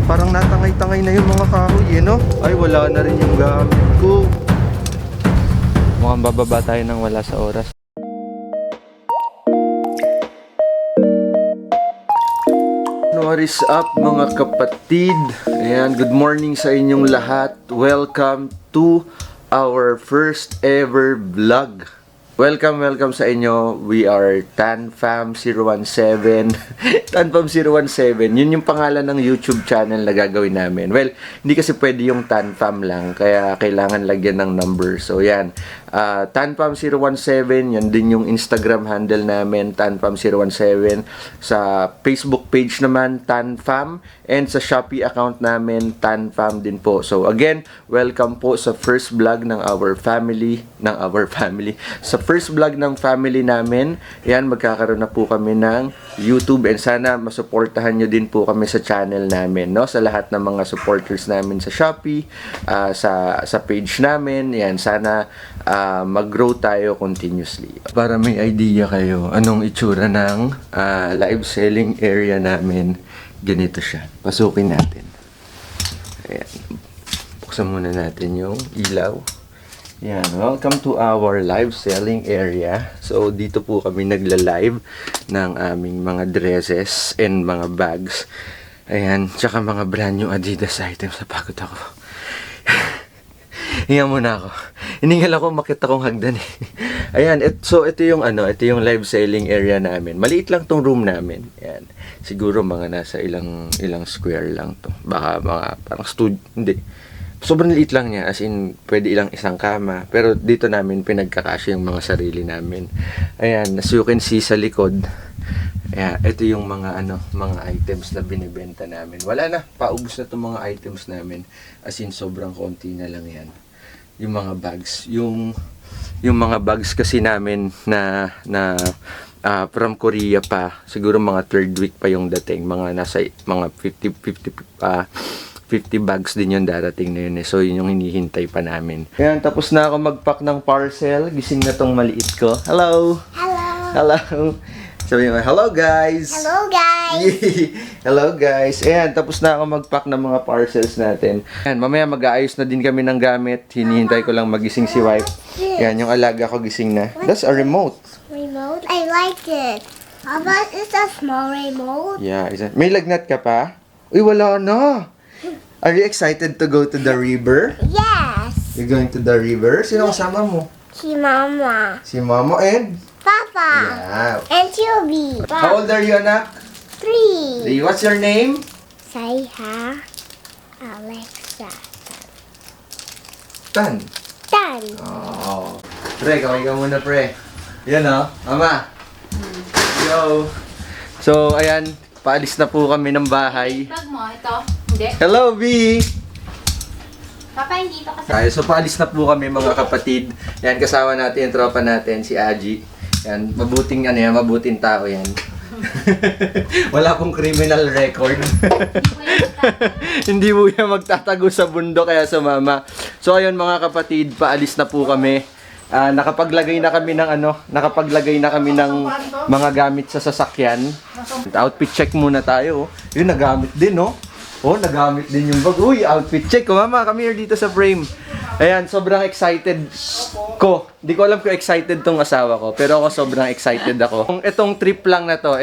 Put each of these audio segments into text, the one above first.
Parang natangay-tangay na yung mga kahoy, no? Ay, wala na rin yung gamit ko. Mukhang bababa tayo nang wala sa oras. What is up mga kapatid? Ayan, good morning sa inyong lahat. Welcome to our first ever vlog. Welcome sa inyo. We are TanFam017. TanFam017, yun yung pangalan ng YouTube channel na gagawin namin. Well, hindi kasi pwede yung TanFam lang, kaya kailangan lagyan ng number. So yan, TanFam017, yan din yung Instagram handle namin, TanFam017. Sa Facebook page naman, TanFam. And sa Shopee account namin, TanFam din po. So again, welcome po sa first vlog ng our family. Sa first vlog ng family namin, yan, magkakaroon na po kami ng YouTube. And sana masuportahan nyo din po kami sa channel namin, no? Sa lahat ng mga supporters namin sa Shopee, sa page namin, yan, sana mag-grow tayo continuously. Para may idea kayo, anong itsura ng live selling area namin, ganito siya. Pasukin natin. Ayan. Buksan muna natin yung ilaw. Yan, welcome to our live selling area. So, dito po kami nagla-live ng aming mga dresses and mga bags. Ayan, tsaka mga brand new Adidas items. Napagod ako. Hinga muna ako. Hiningal ako, makita kong hagdan eh. Ayan, so ito yung ito yung live selling area namin. Maliit lang tong room namin. Ayan. Siguro mga nasa ilang square lang to. Baka mga parang hindi. Sobrang liit lang niya, as in, pwede ilang isang kama. Pero dito namin pinagkakasya yung mga sarili namin. Ayan, as you can see sa likod, ayan, ito yung mga mga items na binibenta namin. Wala na, paubos na itong mga items namin. As in, sobrang konti na lang yan. Yung mga bags. Yung mga bags kasi namin na from Korea pa, siguro mga third week pa yung dating. Mga nasa mga 50 bags din yung darating na yun eh. So, yun yung hinihintay pa namin. Ayan, tapos na ako mag-pack ng parcel. Gising na tong maliit ko. Hello! Hello! Sabi mo, hello guys! Hello guys! Hello guys! Ayan, tapos na ako mag-pack ng mga parcels natin. Ayan, mamaya mag-aayos na din kami ng gamit. Hinihintay ko lang magising si wife. Ayan, yung alaga ko gising na. That's a remote. Remote? I like it. How about it's a small remote? Yeah, may lagnat ka pa? Uy, wala na! Are you excited to go to the river? Yes! You're going to the river? Sino kasama mo? Si Mama. Si Mama and? Papa. Yeah. And Chubby. How old are you, anak? 3. What's your name? Saiha. Alexa. Tan. Tan. Oh. Pre, kaway ka muna, pre. Yan o. Mama. Yo. So, ayan. Paalis na po kami ng bahay. Bag mo, ito. Hindi. Hello, B! Papa, hindi ito kasi. So, paalis na po kami mga kapatid. Yan, kasama natin yung tropa natin, si Aji. Yan, mabuting tao yan. Wala pong criminal record. Hindi mo yan magtatago sa bundok kaya sumama. So, ayun mga kapatid, paalis na po kami. Nakapaglagay na kami ng mga gamit sa sasakyan. Outfit check muna tayo. Yun, nagamit din, no? Oh, nagamit din yung bag. Uy, outfit check. Oh, mama, come here dito sa frame. Ayan, sobrang excited ko. Hindi ko alam kung excited tong asawa ko, pero ako sobrang excited ako. Itong trip lang na to,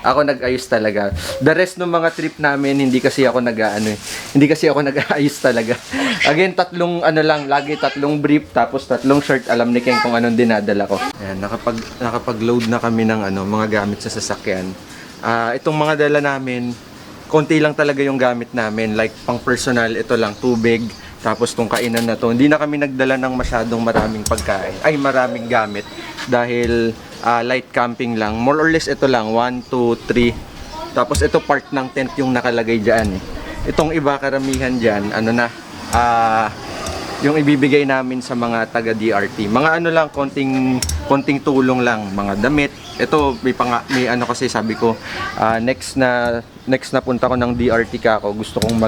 ako nag-ayos talaga. The rest ng mga trip namin, hindi kasi ako nag-aayos talaga. Again, lagi tatlong brief, tapos tatlong shirt, alam ni Ken kung anong dinadala ko. Ayan, nakapag-load na kami ng mga gamit sa sasakyan. Itong mga dala namin, konti lang talaga yung gamit namin. Like, pang personal, ito lang, tubig. Tapos, tong kainan na to. Hindi na kami nagdala ng masyadong maraming pagkain. Ay, maraming gamit. Dahil, light camping lang. More or less, ito lang. 1, 2, 3. Tapos, ito part ng tent yung nakalagay dyan. Itong iba, karamihan dyan, yung ibibigay namin sa mga taga-DRT. Mga konting tulong lang. Mga damit. Ito, may kasi sabi ko, next na punta ko ng DRT ka ako, gusto kong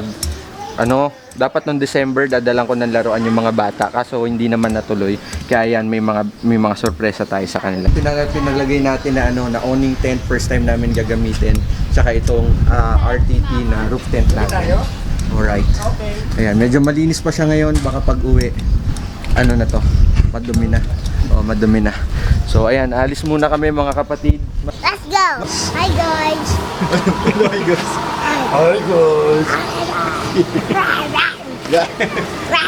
dapat noong December dadalan ko ng laruan yung mga bata kaso hindi naman natuloy. Kaya yan, may mga sorpresa tayo sa kanila. Pinalagay natin na awning tent, first time namin gagamitin. Tsaka itong RTT na roof tent natin. Alright. Ayan, medyo malinis pa siya ngayon, baka pag-uwi na to, madumi na. Madumi na. So ayan, alis muna kami mga kapatid. Let's go. Hi guys. Hi guys. Hi guys.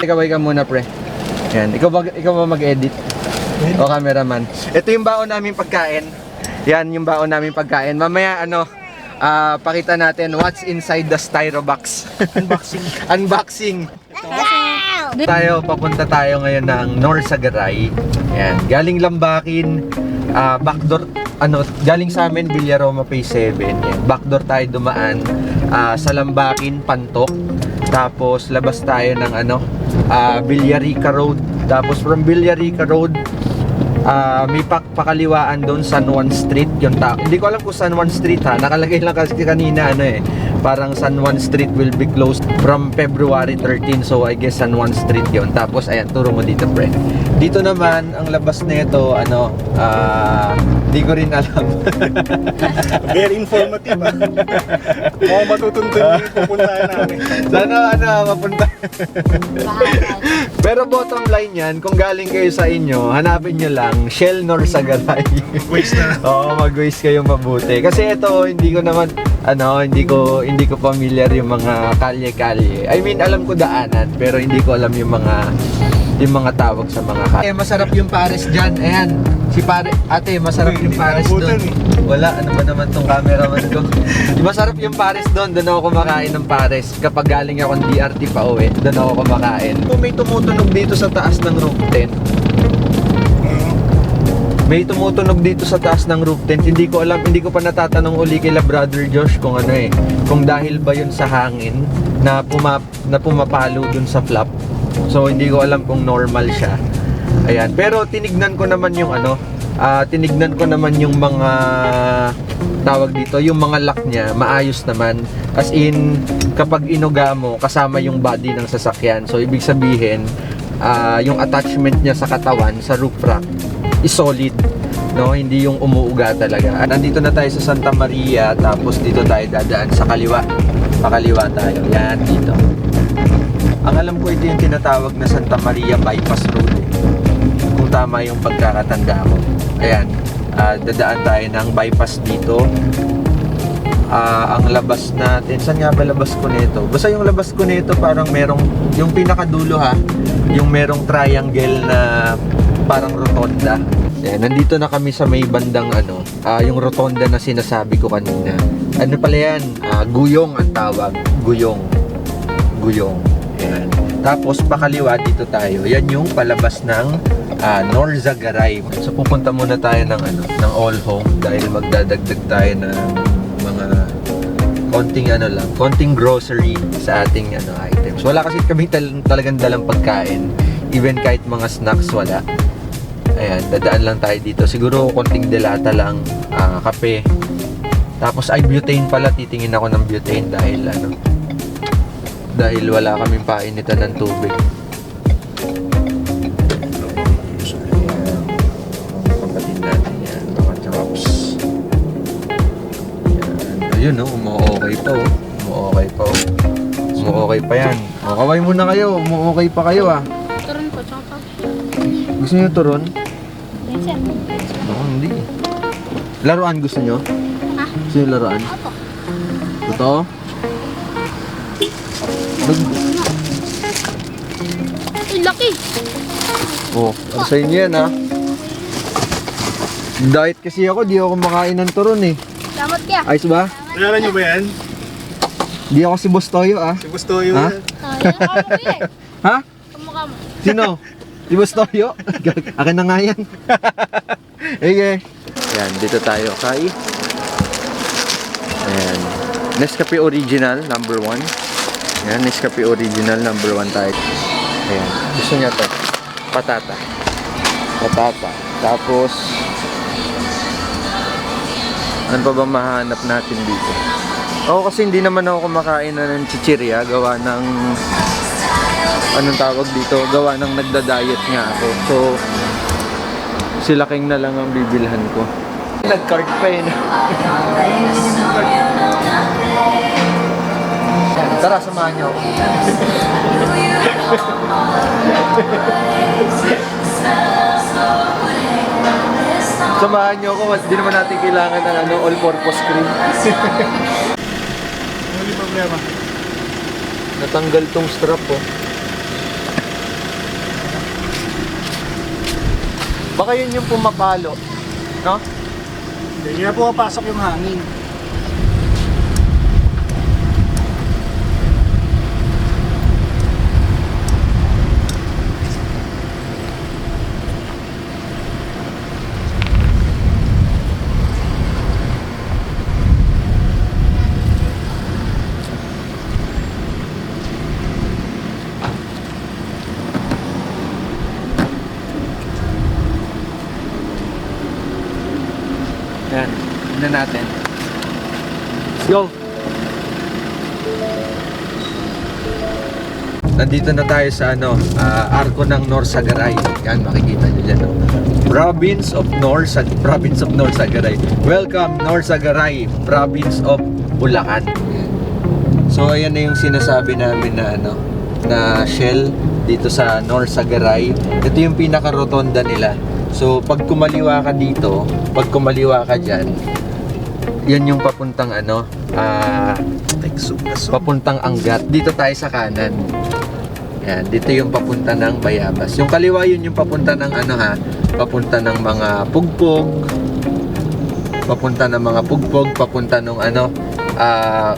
Ikaway ka muna, pre. Yan, ikaw ba mag-edit? O cameraman? Ito yung baon naming pagkain. Yan yung baon naming pagkain. Mamaya pakita natin what's inside the styro box. Unboxing. Papunta tayo ngayon ng Norsagaray. Yan, galing Lambakin, backdoor galing sa amin Villaroma Phase 7. Yan, backdoor tayo dumaan sa Lambakin, Pantok. Tapos labas tayo ng Villarica Road. Tapos from Villarica Road, may pakaliwaan doon San Juan Street. Hindi ko alam kung San Juan Street ha. Nakalagay lang kasi kanina parang San Juan Street will be closed from February 13. So I guess San Juan Street yon. Tapos ayan, turo mo dito, pre. Dito naman ang labas nito hindi ko rin alam. Very informative matutuntun yung pupuntahan namin. Sana mapunta. Pero bottom line yan, kung galing kayo sa inyo, hanapin nyo lang Shell Norsagaray. Waste na. Oo, mag-waste kayo mabuti. Kasi ito, hindi ko familiar yung mga kalye-kalye. I mean, alam ko daanan, pero hindi ko alam yung mga tawag sa mga kalye. Masarap yung pares dyan. Ayan, ate, masarap yung pares doon. Wala, ano ba naman tong cameraman ko? Masarap yung pares doon. Doon ako kumakain ng pares. Kapag galing ako ng DRT pa uwi, doon ako kumakain. May tumutunog dito sa taas ng roof tent. May tumutunog dito sa taas ng roof tent. Hindi ko alam, hindi ko pa natatanong uli kila Brother Josh kung kung dahil ba yun sa hangin na pumapalo dun sa flap. So hindi ko alam kung normal siya. Ayan, pero tinignan ko naman yung mga tawag dito, yung mga lock niya, maayos naman. As in, kapag inuga mo, kasama yung body ng sasakyan. So ibig sabihin, yung attachment niya sa katawan, sa roof rack, is solid, no? Hindi yung umuuga talaga. Nandito na tayo sa Santa Maria, tapos dito tayo dadaan sa kaliwa. Pakaliwa tayo. Yan, dito. Ang alam ko, ito yung tinatawag na Santa Maria Bypass Road. Kung tama yung pagkakatanda ko. Ayan, dadaan tayo ng bypass dito. Ang labas natin, saan nga ba labas ko nito? Basta yung labas ko nito parang merong, yung pinakadulo ha, yung merong triangle na parang rotonda. Ayan, nandito na kami sa may bandang yung rotonda na sinasabi ko kanina. Ano pala yan? Guyong ang tawag. Guyong. Ayan. Tapos pakaliwa dito tayo. Yan yung palabas ng Norsagaray. So pupunta muna tayo ng All Home dahil magdadagdag tayo ng mga konting grocery sa ating items. Wala kasi kami talagang dalang pagkain. Even kahit mga snacks wala. Ayan, dadaan lang tayo dito. Siguro konting delata lang, kape. Tapos ay butane pala, titingin ako ng butane dahil wala kaming painitan ng tubig. Ayan. Pagkatin natin yan, mga chops. Ayan. Ayun umu-okay pa Umu-okay pa yan. Kaway muna kayo, umu-okay pa kayo Turon ko, tsaka. Gusto nyo turon? Minsan. Hindi. Laruan gusto nyo? Ha? Gusto nyo laruan? Opo. Totoo? Uy, laki! Para sa inyo yan Diet kasi ako, di ako kumakain ng turon Salamat kaya. Ayos ba? Kilala nyo ba yan? Di ako si Boss Toyo Si Bustoyo Ha? yan. Yan ako mo eh. Ha? Kamukha mo. Sino? Si Boss Toyo? Akin na nga yan. Okay. Yan, dito tayo kay Ayan. Nescafe Original, number 1. Ayan, Nescafe Original, number 1 tayo. Ayan. Gusto niya to. Patata. Tapos, ano pa ba mahanap natin dito? Ako kasi hindi naman ako kumakain na ng chichirya, gawa ng anong tawag dito, gawa ng nagda-diet nga ako. So, sila King na lang ang bibilhan ko. Nag-cart pa yun. Tara, samahan niyo ako. Samahan niyo ako, hindi naman natin kailangan ng all-purpose cream. Hindi problema. Natanggal tong strap, oh. Baka yun yung pumapalo, no? Hindi na pumapasok yung hangin. Yan, tignan natin. Let's go! Nandito na tayo sa Arco ng Norsagaray. Yan, makikita nyo dyan. Province of Norsagaray. Welcome, Norsagaray, Province of Bulacan. So, ayan na yung sinasabi namin na na Shell dito sa Norsagaray. Ito yung pinaka-rotonda nila. So, pag kumaliwa ka dito, pag kumaliwa ka dyan, yan yung papuntang papuntang Angat. Dito tayo sa kanan. Yan, dito yung papunta ng Bayabas. Yung kaliwa yun yung papunta ng papunta ng mga pugpog. Papunta ng mga pugpog, papunta ng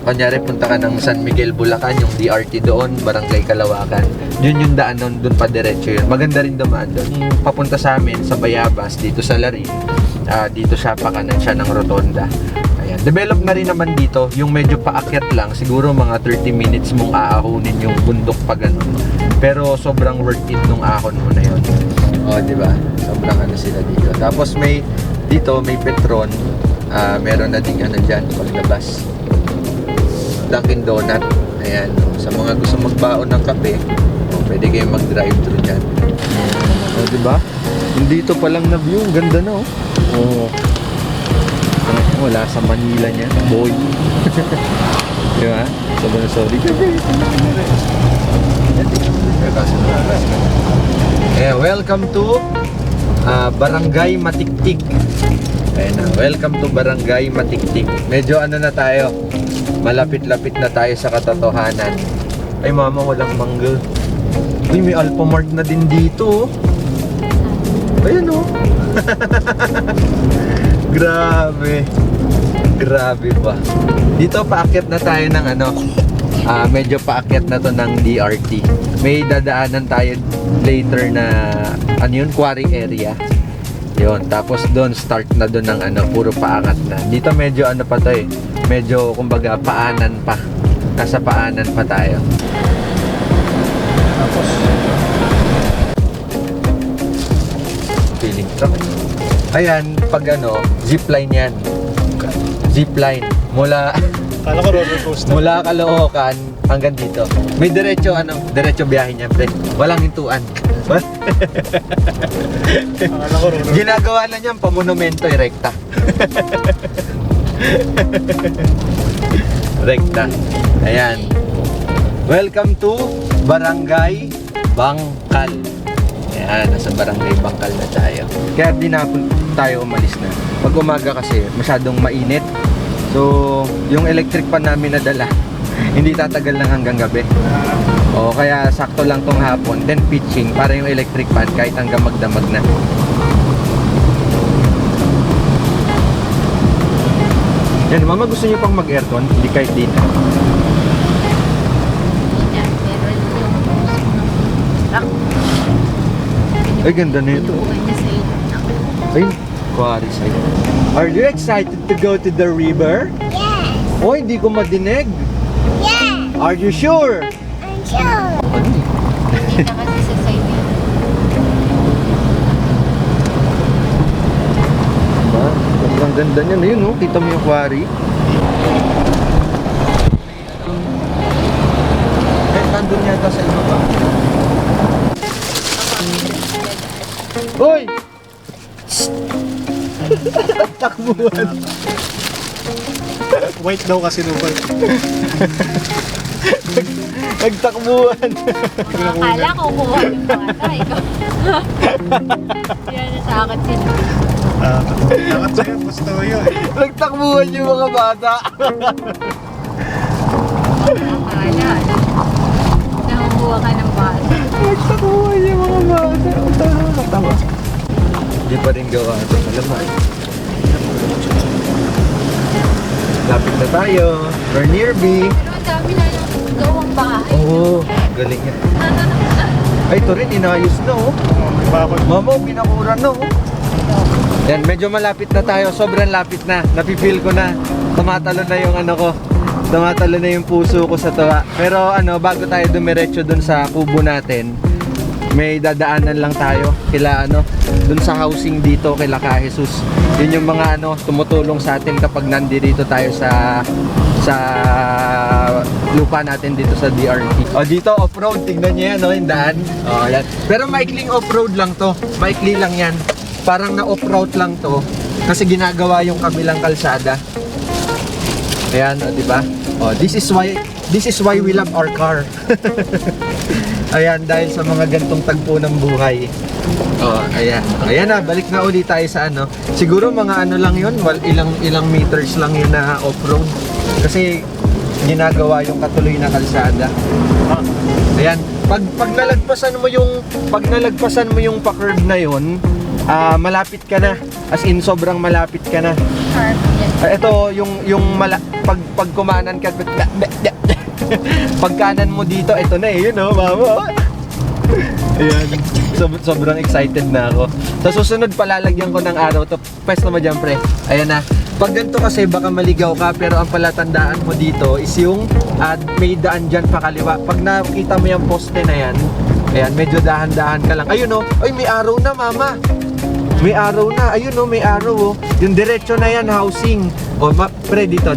kunyari punta ka ng San Miguel, Bulacan, yung DRT doon, Barangay Kalawakan. Yun yung daan doon pa diretso yun. Maganda rin dumaan doon. Papunta sa amin, sa Bayabas, dito sa Larin. Dito siya, pakanan siya ng rotonda. Ayan. Develop na rin naman dito, yung medyo paakyat lang, siguro mga 30 minutes mong aahunin yung bundok pa ganun. Pero sobrang worth it nung ahon mo na yun. O, di ba? Sobrang sila dito. Tapos may Petron. Meron na din dyan paglabas. Dunkin Donut. Ayan. Sa mga gusto magbaon ng kape, pwede kayong mag-drive-thru dyan. O, diba? Dito pa lang na view. Ganda na, oh. Oh. Wala sa Manila niya. Boy. Diba? Sorry. Welcome to Barangay Matiktik. Ayan na. Welcome to Barangay Matiktik. Medyo na tayo. Malapit-lapit na tayo sa katotohanan. Ay mama, walang mangga. Uy, may Alphamart na din dito. Ayan, oh. Grabe. Grabe pa. Dito paakyat na tayo ng medyo paakyat na to ng DRT. May dadaanan tayo later na quarry area. Yun, tapos doon start na doon ng puro paangat na. Dito medyo pa to eh. Medyo kumbaga paanan pa. Nasa paanan pa tayo. Tapos feeling truck. Ayan, pag zipline yan. Zipline mula Kala ko roller coaster. mula Caloocan hanggang dito. May diretso diretso biyahe niyan, pre. Walang hintuan. Kala ko roller. Ginagawa na niyan pamonumento, rekta. Rekta. Ayan. Welcome to Barangay Bangkal. Ayan, nasa Barangay Bangkal na tayo. Kaya di na tayo umalis na. Pag umaga kasi masyadong mainit. So, yung electric pan namin nadala, hindi tatagal lang hanggang gabi. O kaya sakto lang tong hapon, then pitching para yung electric pan kahit hanggang magdamag na. Yan, mama, gusto niyo pang mag-aircon? Hindi kahit dito. Ay, ganda na ito. Ay, quarry side. Are you excited to go to the river? Yes. Oh, hindi ko madinig. Yes. Are you sure? I'm sure. Ano eh? Kita kasi sa side yun. Diba? Ang ganda niya na yun, oh. Kita mo yung quarry. Nagtakbuhan. White daw kasi nung Nagtakbuhan. Akala ko kuha yung bata. Ikaw. Yan sa akin sila. Dapat sa'yo, gusto yun. Nagtakbuhan yung mga bata. Akala. Nangunguha ka ng bata. Nagtakbuhan yung mga bata. Nakakatawa. Hindi pa rin gawa ito. Alam mo. Lapit na tayo. We're near B. Pero ang dami na yung gawang bahay. Oo, galing yan. Ay, ito rin, inayos na oh. May bakod. Mama, pinakuran na oh. Yan, medyo malapit na tayo. Sobrang lapit na. Napipil ko na. Tumatalo na yung ano ko. Tumatalo na yung puso ko sa tawa. Pero ano, bago tayo dumiretso dun sa kubo natin, may dadaanan lang tayo kila ano, dun sa housing dito kila Ka Jesus. Yun yung mga ano, tumutulong sa atin kapag nandito tayo sa lupa natin dito sa DRT. O dito off-road, tignan niyo yan, no, yung daan. O yan. Pero maikling off-road lang to. Maikli lang yan. Parang na off-road lang to kasi ginagawa yung kabilang kalsada. Ayan, o, di ba? O, this is why we love our car. Ayan, dahil sa mga gantong tagpo ng buhay. Oh, ayan. Ayan na, balik na ulit tayo sa ano. Siguro mga ano lang yun, ilang meters lang yun na off-road. Kasi ginagawa yung katuloy na kalsada. Ayan, pag nalagpasan mo yung pa-curve na yun, malapit ka na. As in, sobrang malapit ka na. Sharp yan. Ito, pag kumanan ka, pag kanan mo dito, ito na eh, yun oh, mama. Ayan, sobrang excited na ako. Sa susunod, palalagyan ko ng araw to. Pwesto mo dyan, pre. Ayan na. Pag ganito kasi, baka maligaw ka, pero ang palatandaan mo dito is yung may daan dyan pakaliwa. Pag nakita mo yung poste na yan, ayan, medyo dahan-dahan ka lang. Ayun oh, ay may araw na, mama. May araw na, ayun oh, may araw oh. Yung diretso na yan, housing. O, pre, dito.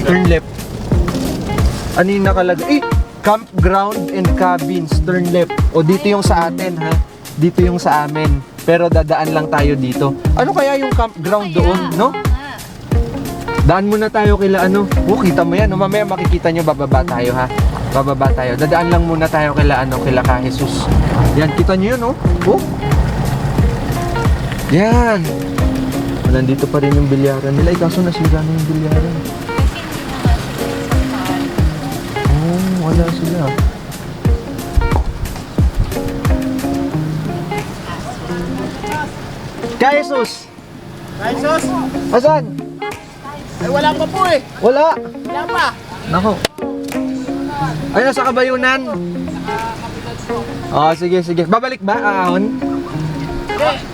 Turn left. Ano yung nakalagay? Campground and cabins, turn left. O dito yung sa atin ha. Dito yung sa amin. Pero dadaan lang tayo dito. Ano kaya yung campground doon, no? Daan muna tayo kila ano. Oh, kita mo yan. No? Mamaya makikita nyo, bababa tayo ha. Bababa tayo. Dadaan lang muna tayo kila ano, kila Ka Jesus. Yan, kita nyo yun, no? Oh. Yan. Nandito pa rin yung bilyaran nila. Eh, kaso nasira na yung bilyaran. Wala sila. Ka Jesus! Ay, sus! Asan? Ay, wala pa po eh. Wala. Wala pa. Nako. Ay, nasa Kabayunan. Oh, sige. Babalik ba? Aahon?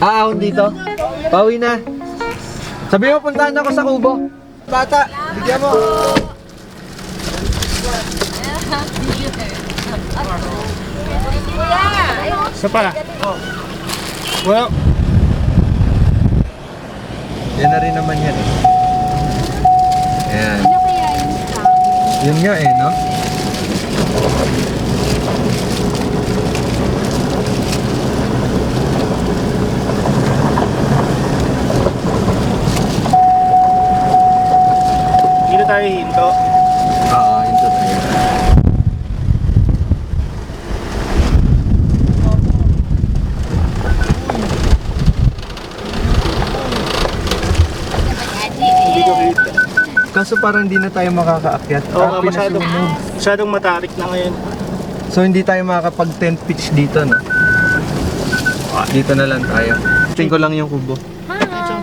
Aahon dito? Pauwi na. Sabi mo, puntahan ako sa kubo. Bata, bigyan mo. Isa pa. Well, Yan na rin naman yan eh. Ayan. Ano kaya yung sa akin? Yun nga eh, no? dito tayo hinto. Oo, ito tayo. Hindi ko kita. Kaso parang hindi na tayo makakaakyat. Oo nga, Pinasunog. masyadong matarik na ngayon. So hindi tayo makakapag tent pitch dito, no? Dito na lang tayo. Tingin ko lang yung kubo.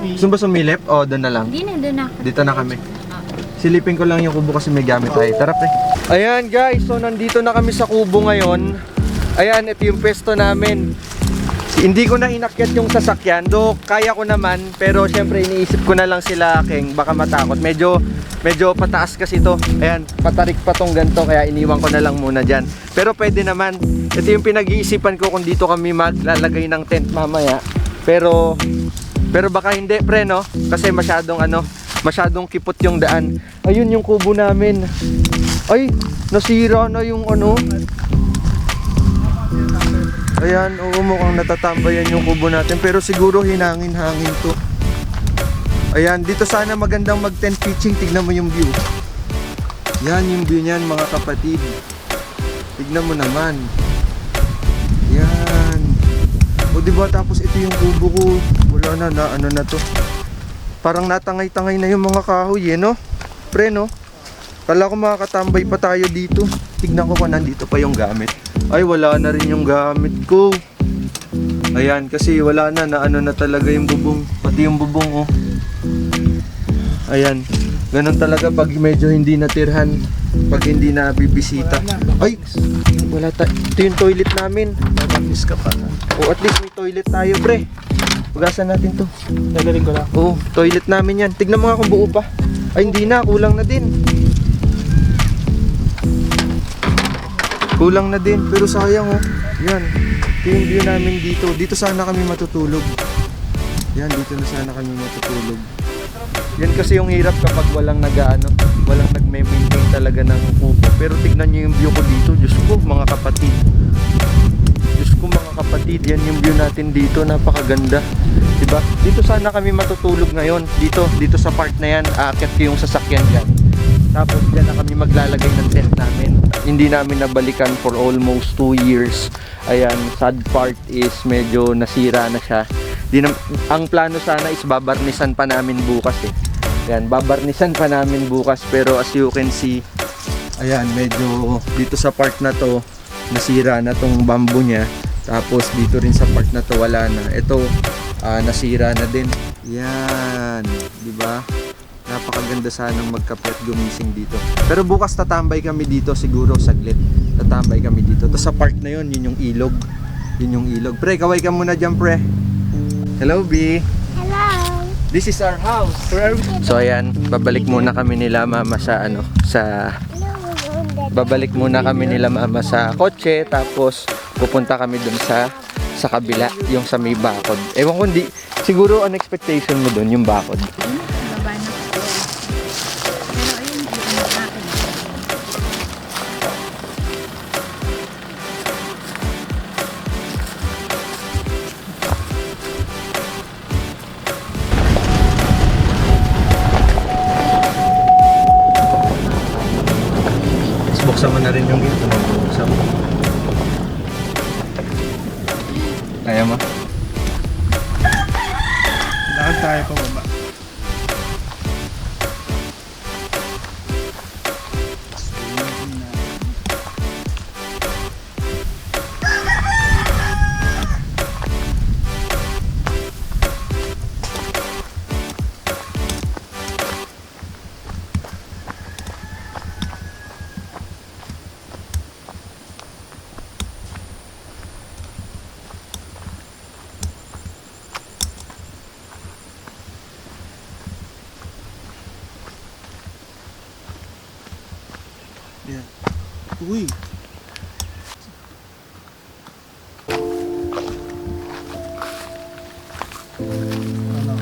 Gusto ba sumilip? O, doon na lang. Hindi na, doon ako. Dito na kami. Silipin ko lang yung kubo kasi may gamit tayo. Tara, pre. Ayan, guys. So, nandito na kami sa kubo ngayon. Ayan, ito yung pwesto namin. Hindi ko na inakyat yung sasakyan. Do, kaya ko naman. Pero, syempre, iniisip ko na lang sila, Keng. Baka matakot. Medyo pataas kasi to. Ayan, patarik pa tong ganito. Kaya iniwan ko na lang muna dyan. Pero, pwede naman. Ito yung pinag-iisipan ko kung dito kami maglalagay ng tent mamaya. Pero baka hindi, pre, no? Kasi masyadong kipot yung daan. Ayun yung kubo namin. Ay, nasira na yung ano. Ayan, oo, mukhang natatambayan yung kubo natin. Pero siguro hinangin-hangin to. Ayan, dito sana magandang mag-tent pitching. Tignan mo yung view. Yan yung view niyan mga kapatid. Tignan mo naman. Yan. O diba tapos ito yung kubo ko. Wala na ano na to. Parang natangay-tangay na yung mga kahoy no? Pre no? Kala ko makakatambay pa tayo dito. Tignan ko kung nandito pa yung gamit. Ay wala na rin yung gamit ko. Ayan kasi wala na ano na talaga yung bubong. Pati yung bubong Ayan. Ganun talaga pag medyo hindi natirhan. Pag hindi na bibisita. Ay! Wala ito yung toilet namin. Miss ka pa. O at least may toilet tayo pre. Hugasan natin to. Dalarin ko lang. Oo, toilet namin yan. Tignan mo nga kung buo pa. Ay hindi na, kulang na din. Kulang na din, pero sayang Yan. Ito yung view namin dito. Dito sana kami matutulog. Yan, dito na sana kami matutulog. Yan kasi yung hirap kapag walang walang nagme-maintain talaga ng kubo. Pero tignan nyo yung view ko dito. Diyos ko, mga kapatid. Diyos ko, mga kapatid. Yan yung view natin dito. Napakaganda. Diba? Dito sana kami matutulog ngayon. Dito sa part na yan. Aakyat ko yung sasakyan dyan. Tapos dyan na kami maglalagay ng tent namin. Hindi namin nabalikan for almost 2 years. Ayan, sad part is medyo nasira na siya. Ang plano sana is babarnisan pa namin bukas Ayan, babarnisan pa namin bukas. Pero as you can see, ayan, medyo dito sa part na to, nasira na tong bamboo niya. Tapos dito rin sa part na to, wala na. Ito, nasira na din. Yan, di ba? Napakaganda sanang magkape at gumising dito. Pero bukas tatambay kami dito siguro saglit. Tatambay kami dito. Tapos sa part na yun yung ilog. Yun yung ilog. Pre, kaway ka muna dyan, pre. Hello, B. Hello. This is our house. So ayan, babalik muna kami nila mama sa babalik muna kami nila mama sa kotse. Tapos pupunta kami dun sa kabila, yung sa may bakod. Ewan ko hindi, siguro ang expectation mo dun yung bakod. Baba na po. Pero ayun, hindi ko natin. Buksan mo na rin yung gate. Buksan mo. Kaya mo? Lakad tayo pa baba. Yan. Uy! Ano?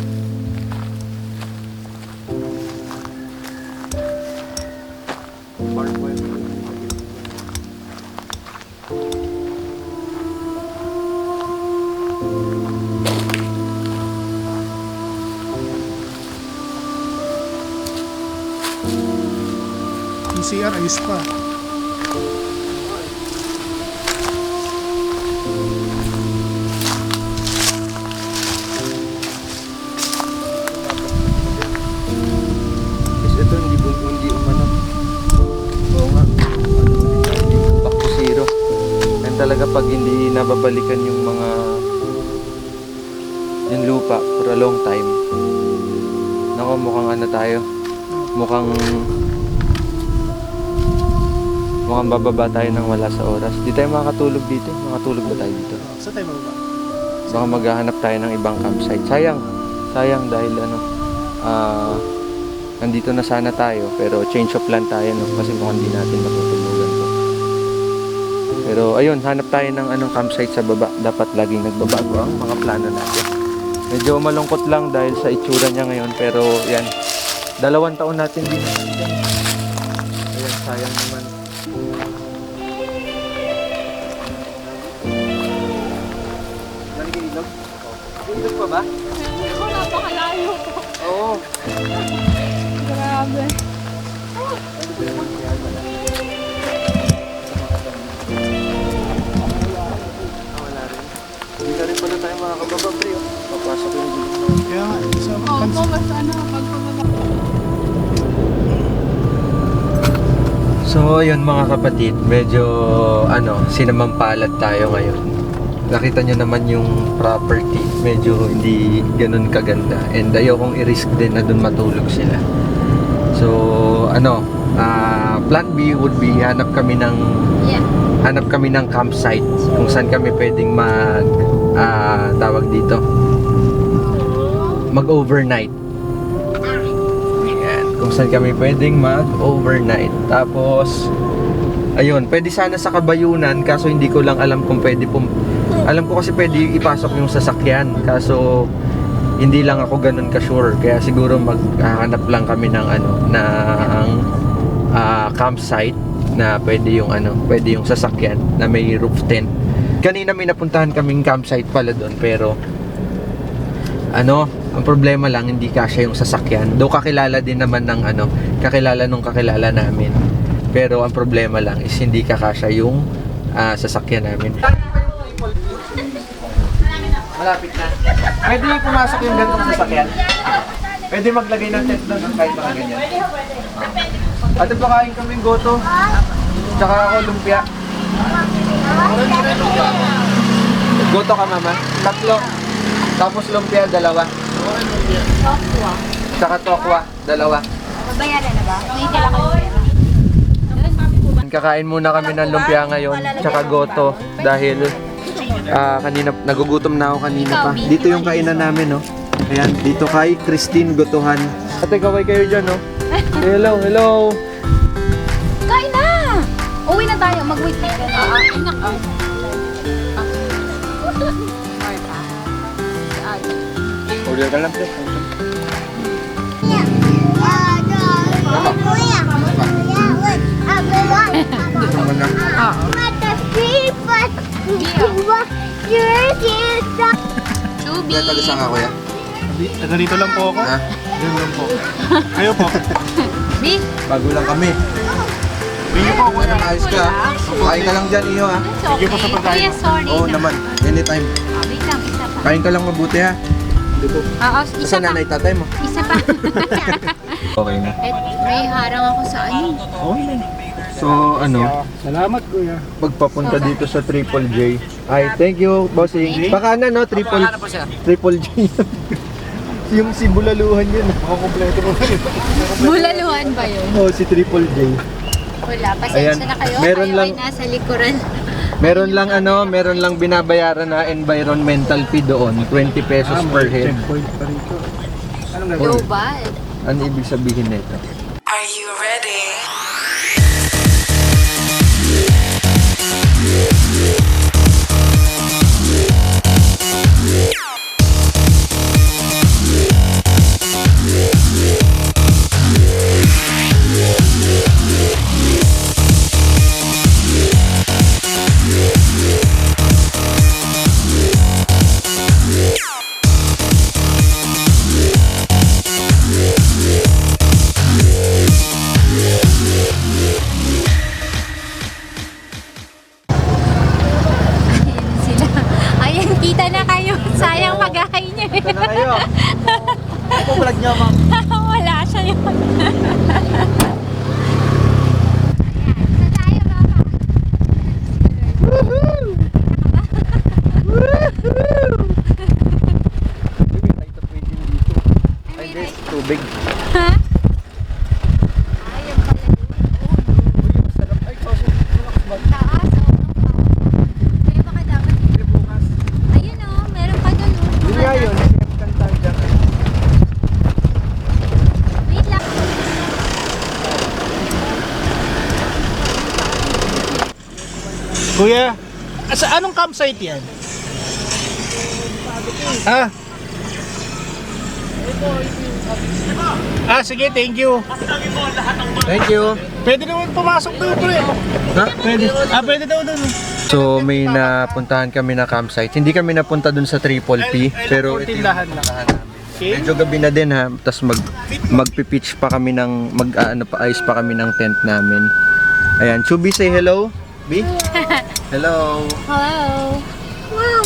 Yung CR ayos pa. Kasi ito hindi umano. Oo nga. Back to zero. Yan talaga pag hindi nababalikan yung lupa for a long time. Nako, mukhang ano tayo. Mukhang bababa tayo nang wala sa oras. Di tayo makakatulog dito. Makatulog ba tayo dito? Saan tayo bababa? Baka maghahanap tayo ng ibang campsite. Sayang dahil nandito na sana tayo. Pero change of plan tayo kasi mukhang hindi natin matutulugan to. Pero ayun, hanap tayo ng campsite sa baba. Dapat laging nagbabago ang mga plano natin. Medyo malungkot lang dahil sa itsura niya ngayon. Pero yan, 2 taon natin din natin. Ayan, sayang naman. Ilog pa ba? Ako, napakalayo po. Oo. Grabe. Hindi na rin pala tayo makakababa, pre. Oh. Papasok yung gulong na. Kaya nga, isa Oo, po, basta ano, pag pumaba. So, yun mga kapatid, medyo sinamampalat tayo ngayon. Nakita nyo naman yung property, medyo hindi ganun kaganda. And ayokong i-risk din na dun matulog sila. So, plan B would be hanap kami ng campsite kung saan kami pwedeng mag-overnight. Ayan, kung saan kami pwedeng mag-overnight. Tapos, ayun, pwede sana sa Kabayunan, kaso hindi ko lang alam kung pwede alam ko kasi pwede ipasok yung sasakyan, kaso hindi lang ako ganun ka-sure. Kaya siguro maghahanap lang kami ng campsite na pwede yung sasakyan na may roof tent. Kanina may napuntahan kaming campsite pala doon, pero ang problema lang hindi kasya yung sasakyan. Though kakilala din naman ng kakilala namin. Pero ang problema lang is hindi kakasya yung sasakyan namin. Malapit na. Pwede pumasok yung gantong sasakyan. Pwede maglagay ng tent doon kahit mga ganyan. At pakain kaming goto. Tsaka ako lumpia. Goto ka, mama? 3. Tapos lumpia, 2. Tsaka tokwa, 2. Bayaran na ba? May tila kayo pera. Kakain muna kami ng lumpia ngayon, tsaka goto. Dahil kanina, nagugutom na ako kanina pa. Dito yung kainan namin, no? Ayan, dito kay Christine Gotohan. Ate, kaway kayo dyan, no? Hello, hello! Kain na! Uwi na tayo, mag-wait na. Anak ko. Order ka lang, pre. Chubi! Saan ka, kuya? Taga dito lang po ako. Ha? Dito lang po. Kayo po. Bi! Bago lang kami. Binyo po kuya. Ayos ka. Kain ka lang dyan, iyo, ha? Thank you po sa pagkain. Kuya, sorry Oo na. naman. Anytime. Wait lang, isa pa. Kain ka lang mabuti, ha? Dito. Oo, isa Saan pa. nanay, tatay mo? Isa pa. Okay na. May harang ako sa ano. So, Salamat kuya. pagpapunta dito sa Triple J. Ay, thank you, bossing. Baka no? Triple J. Yung si Bulaluhan yun. Makakompleto po kayo. Bulaluhan ba yun? Oh, si Triple J. Wala, pasensya Ayan, na kayo. meron Kayo lang- ay nasa likuran. Meron lang binabayaran na environmental fee doon, 20 pesos per head. Checkpoint pa rito. Anong gagawin? Global. Ano ibig sabihin nito? Are you ready? Ayan sila. Ayan, kita na kayo. Sayang pagkain niya. Ito na kayo. Ako vlog niyo, ma'am. Wala siya yun. Ayan, sa tayo, Papa. Ay, guys, tubig. Ha? Ayan pala yun. Taas, kaya baka dapat. Ayun o, meron pa doon. Yun nga yun. Kanta dyan. Wait lang. Kuya, sa anong campsite yan? Ha? Sige, thank you. Thank you. Pwede naman pumasok doon, pre. Ha? Pwede. Pwede daw doon. So, may napuntahan kami na campsite. Hindi kami napunta dun sa Triple P, pero ito yung tindahan lang. tindahan namin. Okay. Medyo gabi na din ha. Tapos magpipitch pa kami ng ayos pa kami ng tent namin. Ayan, Chubby, say hello. B? Hello. Hello.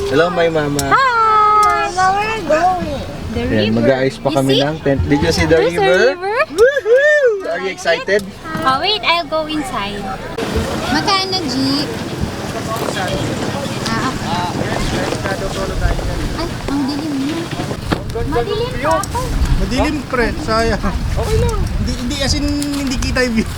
Hello, my mama. Hi. Where we're going? The Ayan, river. mag-aayos pa You kami see? ng tent. Did you see the There's a river? river? Woohoo! Are you excited? Oh, wait. I'll go inside. Magkano, G? Ay, ang dilim na. Madilim pa ako. Madilim pre, sayang. Okay lang. Hindi as in, hindi kita yung view.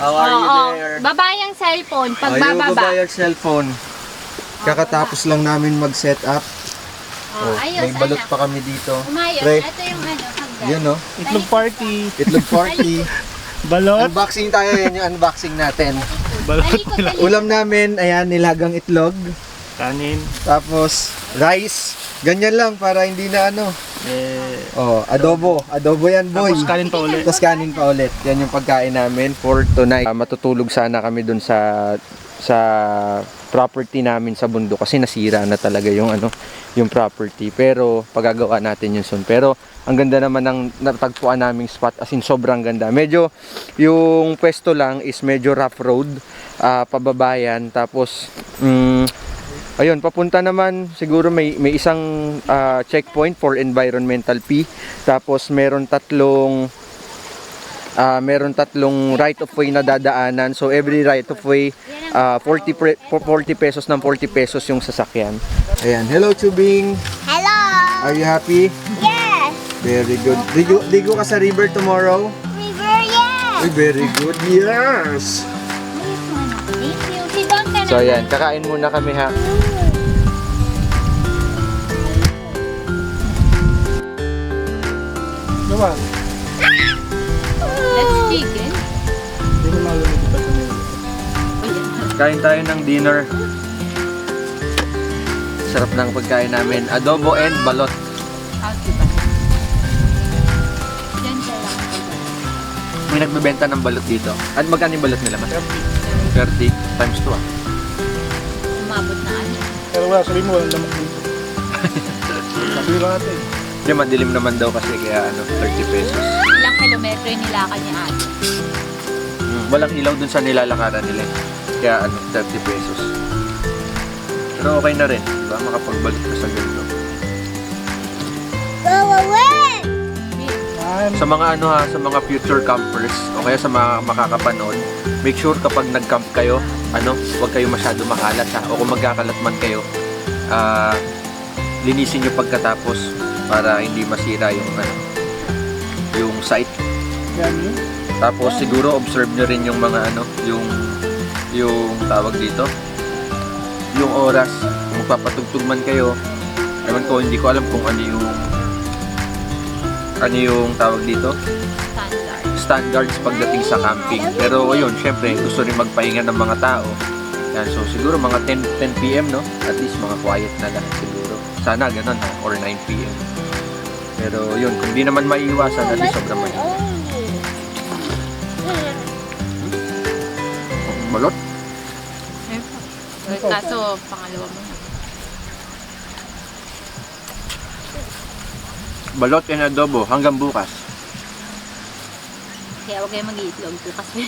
How are you Oo. there? Baba yung cellphone. Pag Ayaw bababa. ba your cellphone? Kakatapos lang namin mag-set up. Oh, ayos, may balot anak. pa kami dito. Umayos. Pre, Ito yung hagdan. yun no? Itlog party. Itlog party. Balot. Unboxing tayo, yan yung unboxing natin. Balot Talikod, nila. talikod. Ulam namin, ayan, nilagang itlog. Kanin. Tapos, rice. Ganyan lang para hindi na ano. Oh, adobo. Adobo yan, boy. Tapos kanin pa ulit. Tapos kanin pa ulit. Yan yung pagkain namin for tonight. Matutulog sana kami dun sa property namin sa bundok kasi nasira na talaga yung yung property. Pero pagagawa natin yun soon. Pero ang ganda naman ng natagpuan naming spot, as in sobrang ganda. Medyo yung pwesto lang is medyo rough road, pababayan. Tapos ayun, papunta naman siguro may isang checkpoint for environmental P. Tapos meron tatlong right of way na dadaanan. So every right of way 40 pesos ng 40 pesos yung sasakyan. Ayan, hello Chubing. Hello. Are you happy? Yes. Very good. Ligo ka sa river tomorrow? River, yes. Uy, very good. Yes. Thank you. Sit down ka na. So ayan, kakain muna kami ha. Diba? That's chicken. Hindi mo malamig ba sa nila? Kain tayo ng dinner. Sarap ng pagkain namin. Adobo and balot. Out diba? Diyan siya lang. May nagbebenta ng balot dito. At magkano yung balot nila? Mas 30 times 2 ah. Umabot na ano. Pero wala, sabihin mo, walang lamok dito. Sabihin lang natin. Hindi, madilim naman daw kasi kaya 30 pesos. Ilang kilometro yung nilakad niya ate. Walang ilaw dun sa nilalakaran nila. Kaya 30 pesos. Pero okay na rin. Diba? Makapagbalik ka sa ganito. Go away. Sa mga sa mga future campers o kaya sa mga makakapanood, make sure kapag nag-camp kayo, huwag kayo masyado makalat ha. O kung magkakalat man kayo, linisin nyo pagkatapos para hindi masira yung site. Yan yun. Tapos siguro observe nyo rin yung mga yung tawag dito, yung oras. Kung magpapatugtog man kayo, ewan ko, hindi ko alam kung ano yung tawag dito, Standard. standards pagdating sa camping. Pero ayun, syempre gusto rin magpahinga ng mga tao. Yan, so siguro mga 10 PM no? At least mga quiet na lahat siguro. Sana ganun ha, or 9 PM. Pero yun, kung di naman maiiwasan, at least sobrang mainit. Balot? Kaso, pangalawa mo na. Balot and adobo hanggang bukas. Kaya huwag kayo mag-iitlog po kasi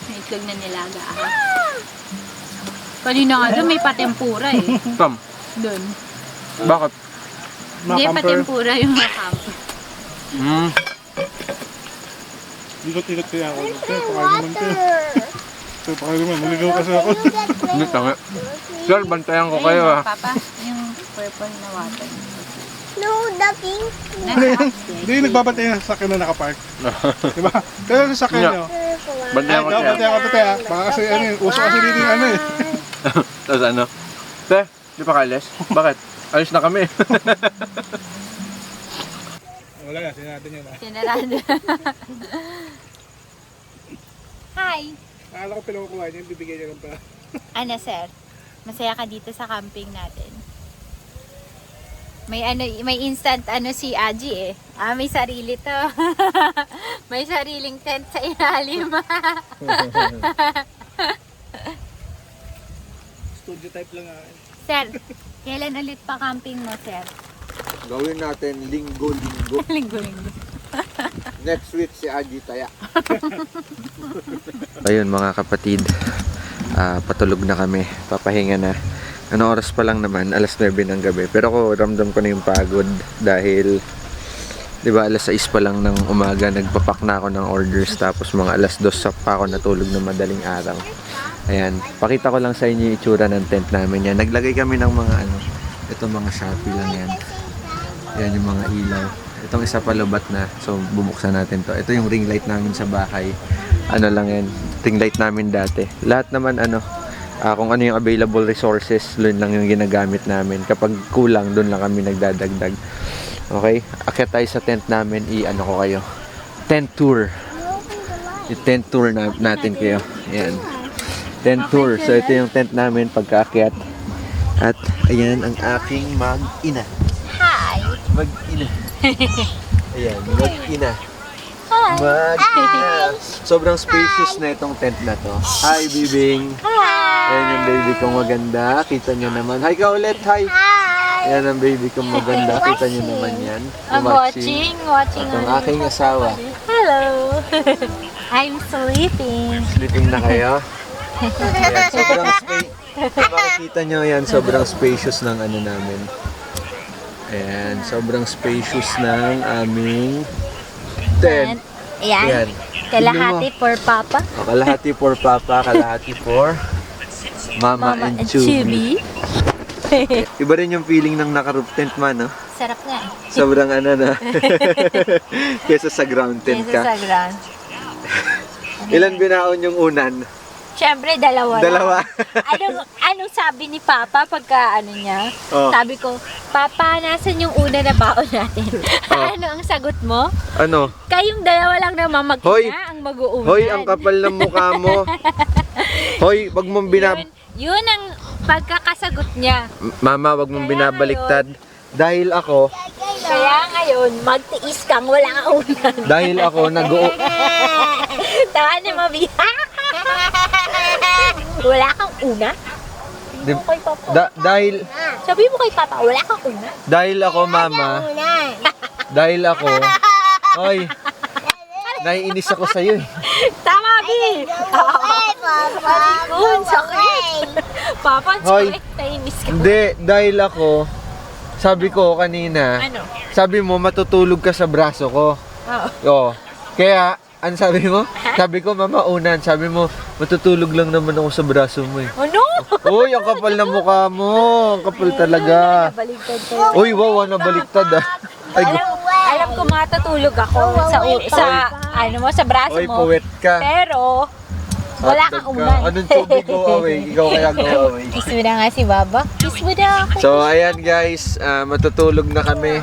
may itlog na nilaga. Kanina nga doon may patempura eh. Tom, Doon. bakit? Hindi, Mga camper. patempura yung mga camper. Ikot-ikot kaya ako. Kaya pakain naman kayo. Ito pa kayo naman, maliliw kasi ako. Hindi, tama. Sir, bantayan ko kayo ah. Papa, yung purple na water. No, the pink. Hindi, nagbabantay na sa akin na nakapark. Diba? Kaya sa sakyan nyo. Bantayan ko Ito, siya. bantay ako ito, te. Baka kasi ano yun, uso kasi dito yung ano eh. Tapos ano? Te, di pa kalis? Bakit? Alis na kami. Wala na, sinadin nyo na. Sinarado. Hi! Akala ko pinakukuha niya, bibigyan niya lang pala. Ano, sir? Masaya ka dito sa camping natin. May instant si Aji eh. May sarili to. May sariling tent sa ilalim. Studio type lang ah. Sir, kailan ulit pa camping mo, sir? Gawin natin linggo-linggo. Linggo-linggo. Next week si Aji Taya. Ayun mga kapatid, patulog na kami, papahinga na. Ano oras pa lang naman, alas 9 ng gabi. Pero ako ramdam ko na yung pagod dahil 'di ba alas 6 pa lang ng umaga nagpapak na ako ng orders tapos mga alas 2 pa ako natulog ng madaling araw. Ayan, pakita ko lang sa inyo yung itsura ng tent namin yan. Naglagay kami ng mga ito mga Shopee lang yan. Yan yung mga ilaw. Itong isa pa lubat na. So bubuksan natin to. Ito yung ring light namin sa bahay. Ano lang yan. Ring light namin dati. Lahat naman kung ano yung available resources, doon lang yung ginagamit namin. Kapag kulang, doon lang kami nagdadagdag. Okay? Akyat tayo sa tent namin. I-ano ko kayo. Tent tour. Yung tent tour natin kayo. Ayan. Tent tour. So ito yung tent namin pagkaakyat. At ayan ang aking mag-ina. Hi! Mag-ina. Ayan, mag-ina. Hi! Mag-ina. Sobrang spacious na itong tent na to. Hi, Bibing. Ayan yung baby kong maganda. Kita nyo naman. Hi ka ulit. Hi. Ayan ang baby kong maganda. Kita nyo naman yan. I'm watching At ang aking asawa. Hello! I'm sleeping. Sleeping na kayo. Ayan, sobrang makikita nyo yan, sobrang spacious ng ano namin. Ayan, sobrang spacious ng aming tent. Ayan. Ayan. Kalahati for Papa. O, kalahati for Papa, kalahati for Mama and Chubby. Iba rin yung feeling ng naka-roof tent man, no? Sarap nga eh. Sobrang na. Kesa sa ground tent Kesa sa ka. ground. Ilan binaon yung unan? Siyempre, dalawa lang. Dalawa. Anong sabi ni Papa pagka niya? Oh. Sabi ko, Papa, nasan yung una na baon natin? Ano ang sagot mo? Ano? Kayong dalawa lang naman Hoy! magkita ang mag-uunan. Hoy, ang kapal ng mukha mo. Hoy, wag mong Yun ang pagkakasagot niya. Mama, wag mong binabaliktad. Dahil ako, Kaya ngayon, magtiis kang wala kang unan. dahil ako Tawa ni Mami. Wala kang una? Di- Kay Papa. dahil Sabi mo kay Papa, wala kang una? dahil ako, Mama, dahil ako, hoy, naiinis ako sa iyo. Tama, Bi! Alikon, sakit! Papa, Hoy. sakit. Nainis ka. Hindi, dahil ako, sabi ko kanina, Ano? sabi mo matutulog ka sa braso ko. Oo. Oo. Kaya, ano sabi mo? Sabi ko, Mama, unan. Sabi mo, matutulog lang naman ako sa braso mo eh. Ano? Uy, ang kapal na mukha mo. Ang kapal talaga. Baligtad kayo. Uy, wow, nabaliktad ah. Ay, Alam ko matutulog ako sa braso Uy, mo. puwet ka. Pero, wala Hotdog kang ka. unan. Anong tubig go away? Ikaw kaya go away. Kiss mo na nga si Baba. Kiss mo na ako. So, ayan guys, matutulog na kami.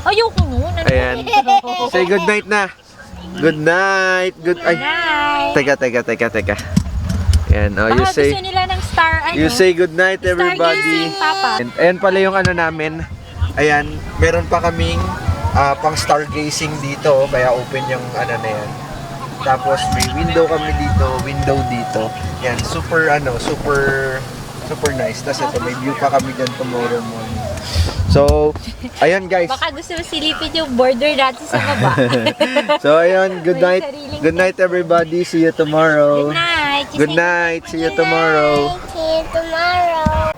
Ayoko nun. Ano Ayan. Say good night na. Good night. Ay. Night. Teka. Ayan, oh, you Baka say gusto nila ng star, you say good night everybody. Stargazing, Papa. And ayan pala yung ano namin. Ayan, meron pa kaming pang stargazing dito, kaya open yung ano na yan. Tapos may window kami dito, window dito. Yan, super nice. Tapos ito, may view pa kami dyan tomorrow morning. So, ayan guys. Baka gusto mo silipin yung border natin sa baba. So, ayan, good May night. sariling Good night everybody. See you tomorrow. Good night. Good night. See you tomorrow. See you tomorrow.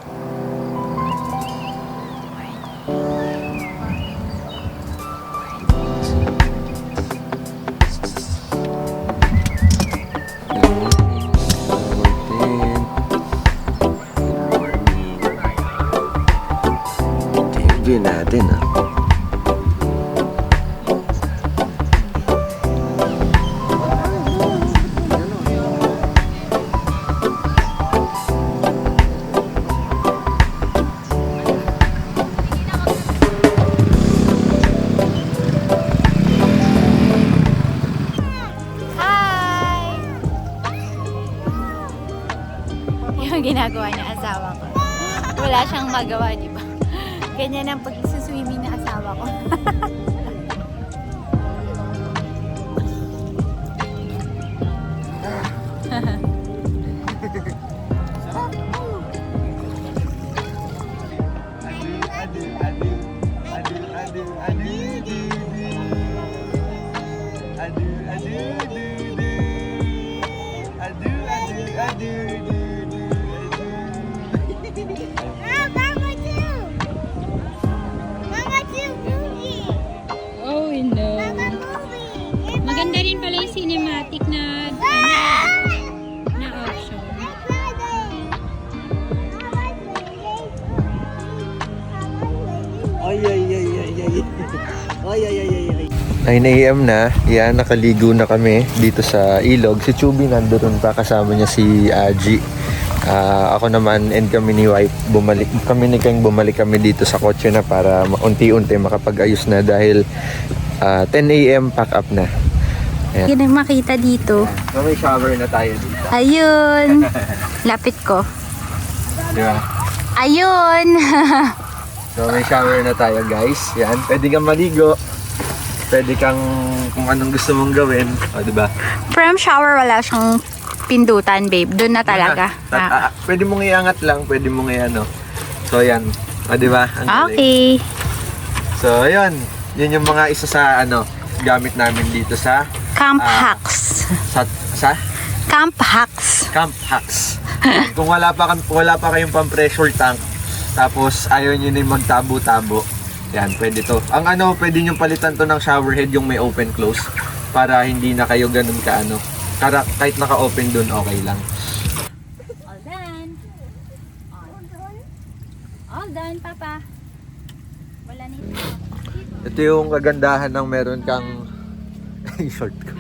natin ah. Hi! Yung ginagawa niya asawa ko. Wala siyang magawa, di ba? Ganyan ang pag-swimming ng asawa ko. Mama too. Mama too movie. Oh no. Mama movie. Maganda rin pala yung cinematic na na option. Ay, ay, ay, ay, ay. Ay, ay, ay, ay, ay. 9 AM na. Yan, nakaligo na kami dito sa ilog. Si Chubby nandoon pa, kasama niya si Aji. Ako naman and kami ni wife bumalik kami dito sa kotse na para unti-unti makapag-ayos na dahil 10 AM pack up na. Ayan. Hindi makita dito. So, may shower na tayo dito. Ayun. Lapit ko. Di ba? Ayun. So may shower na tayo guys. Yan, pwede kang maligo. Pwede kang kung anong gusto mong gawin. O, di ba? From shower, wala siyang pindutan, babe. Doon na talaga. Pwede mong iangat lang, pwede mong iano. So yan. O, di ba? Ang galing. Okay. So ayun, yun yung mga isa sa gamit namin dito sa Camp hacks. sa Camp hacks. camp hacks. Kung wala pa kayong pang-pressure tank, tapos ayaw niyo na magtabo-tabo. Yan, pwede to. Ang pwede niyo palitan to ng shower head yung may open close para hindi na kayo ganun kahit naka-open dun, okay lang. All done. All done, Papa. Wala na ito. Ito yung kagandahan ng meron kang short ko.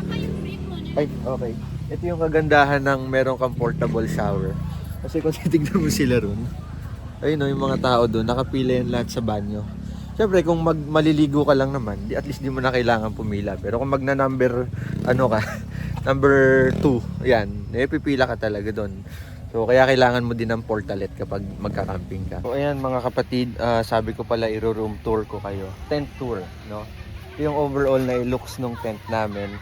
Ay, okay. Ito yung kagandahan ng meron kang portable shower. Kasi kung titignan mo sila ron, ayun yung mga tao doon, nakapila yan lahat sa banyo. Siyempre, kung maliligo ka lang naman, at least di mo na kailangan pumila. Pero kung number 2, yan, pipila ka talaga doon. So, kaya kailangan mo din ng portalet kapag magka-camping ka. So, ayan mga kapatid, sabi ko pala room tour ko kayo. Tent tour, no? Ito yung overall na looks ng tent namin.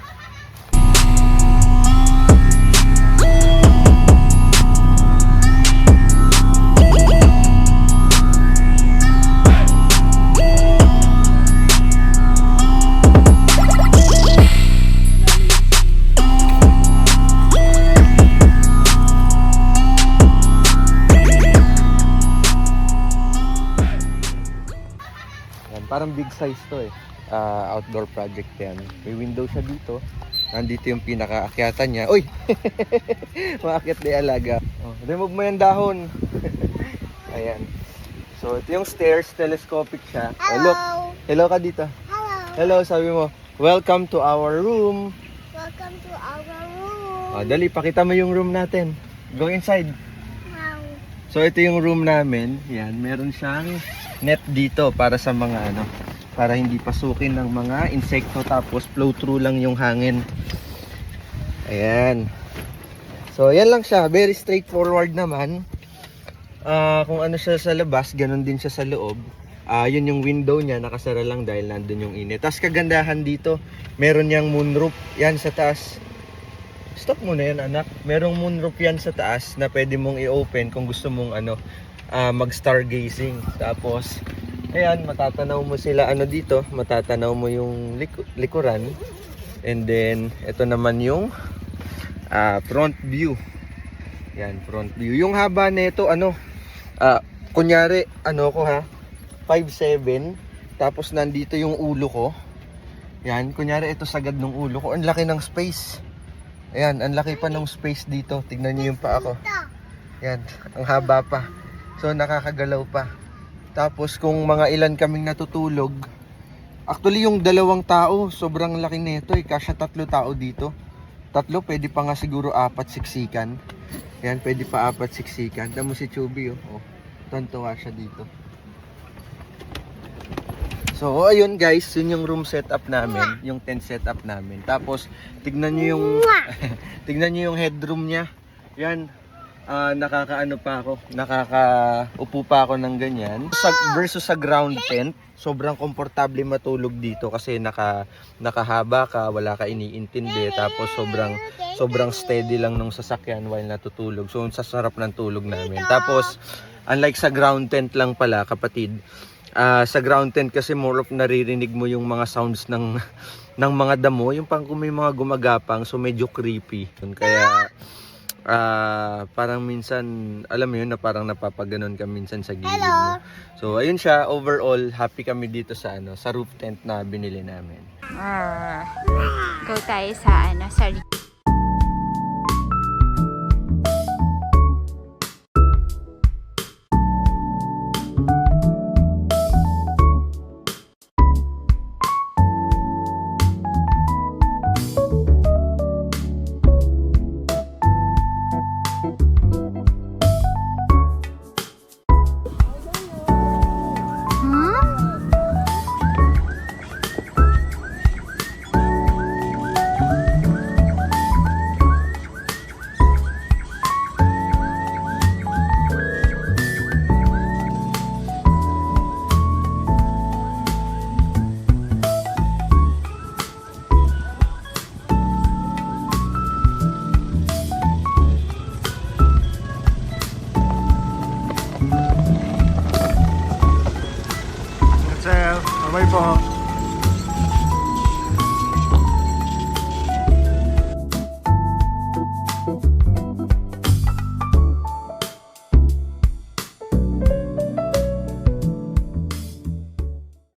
Parang big size to eh. Outdoor project yan. May window siya dito. Nandito yung pinakaakyatan niya. Uy! Maakyat na yung alaga. Oh, remove mo yung dahon. Ayan. So, ito yung stairs. Telescopic siya. Oh, look. Hello ka dito. Hello. Hello, sabi mo. Welcome to our room. Welcome to our room. Oh, dali, pakita mo yung room natin. Go inside. Wow. So, ito yung room namin. Yan, meron siyang net dito para sa mga para hindi pasukin ng mga insekto, tapos flow through lang yung hangin. Ayan. So, yan lang siya. Very straightforward naman. Kung ano siya sa labas, ganun din siya sa loob. Yun yung window niya, nakasara lang dahil nandun yung init. Tapos kagandahan dito, meron yang moonroof yan sa taas. Stop mo na yan, anak. Merong moonroof yan sa taas na pwede mong i-open kung gusto mong mag-stargazing. Tapos, ayan, matatanaw mo sila dito. Matatanaw mo yung likuran. And then, ito naman yung front view. Yan, front view. Yung haba nito, kunyari, 5'7", tapos nandito yung ulo ko. Yan, kunyari ito sagad ng ulo ko. Ang laki ng space. Ayan, ang laki pa ng space dito. Tignan niyo yung paa ko. Yan, ang haba pa. So, nakakagalaw pa. Tapos kung mga ilan kaming natutulog, actually yung 2 tao, sobrang laki nito eh. Kasya 3 tao dito. 3, pwede pa nga siguro 4 siksikan. Yan, pwede pa 4 siksikan. Tama si Chubby oh. Oh, tontuwa siya dito. So, ayun guys, yun yung room setup namin, yung tent setup namin. Tapos, tignan nyo yung tignan nyo yung headroom niya. Yan, nakakaano pa ako, nakakaupo pa ako ng ganyan. Versus sa ground tent, sobrang komportable matulog dito kasi nakahaba ka, wala ka iniintindi. Tapos sobrang steady lang nung sasakyan while natutulog. So, sa sarap ng tulog namin. Tapos, unlike sa ground tent lang pala, kapatid, sa ground tent kasi more of naririnig mo yung mga sounds ng mga damo, yung pang kung may mga gumagapang, so medyo creepy. Kaya parang minsan, alam mo yun, na parang napapaganon ka minsan sa gilid mo. So ayun siya, overall happy kami dito sa sa roof tent na binili namin. Go tayo sa sa